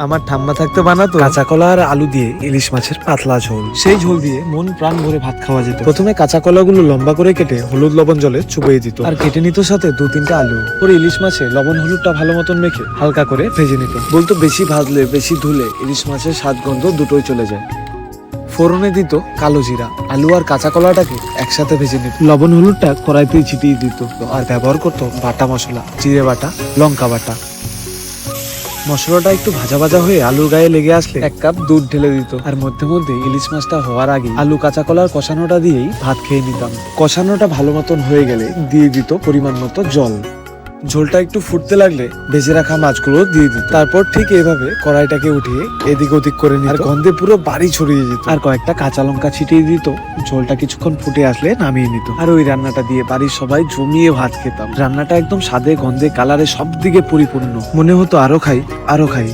আমার ঠাম্মা থাকতে বানাতো কাঁচা কলা আর আলু দিয়ে ইলিশ মাছের পাতলা ঝোল। সেই ঝোল দিয়ে মন প্রাণ ভরে ভাত খাওয়া যেত। প্রথমে কাঁচা কলাগুলো লম্বা করে কেটে হলুদ লবণ জলে চুবিয়ে দিত, আর কেটে নিত সাথে 2-3টা আলু। পরে ইলিশ মাছে লবণ হলুদটা ভালো মতন মেখে হালকা করে ভেজে নিত। বলতো বেশি ভাজলে বেশি ধুলে ইলিশ মাছের স্বাদ গন্ধ দুটোই চলে যায়। ফোড়নে দিত কালো জিরা, আলু আর কাঁচা কলাটাকে একসাথে ভেজে নিত। লবণ হলুদটা কড়াইতেই ছিটিয়ে দিত আর ব্যবহার করতো বাটা মশলা, জিরে বাটা, লঙ্কা বাটা। মশলাটা একটু ভাজা ভাজা হয়ে আলুর গায়ে লেগে আসলে 1 কাপ দুধ ঢেলে দিত, আর মধ্যে মধ্যে ইলিশ মাছটা হওয়ার আগে আলু কাঁচা কলার কষানোটা দিয়েই ভাত খেয়ে নিতাম। কষানোটা ভালো মতন হয়ে গেলে দিয়ে দিত পরিমাণ মতো জল। ঝোলটা একটু ফুটতে লাগলে ভেজে রাখা মাছগুলো দিয়ে দিত। তারপর ঠিক এইভাবে কড়াইটাকে উঠিয়ে এদিক ওদিক করে নিত, আর গন্ধে পুরো বাড়ি ছড়িয়ে যেত। আর কয়েকটা কাঁচা লঙ্কা ছিটিয়ে দিত। ঝোলটা কিছুক্ষণ ফুটে আসলে নামিয়ে নিত, আর ওই রান্নাটা দিয়ে বাড়ির সবাই জমিয়ে ভাত খেতাম। রান্নাটা একদম স্বাদে, গন্ধে, কালারে সব দিকে পরিপূর্ণ। মনে হতো আরো খাই আরো খাই।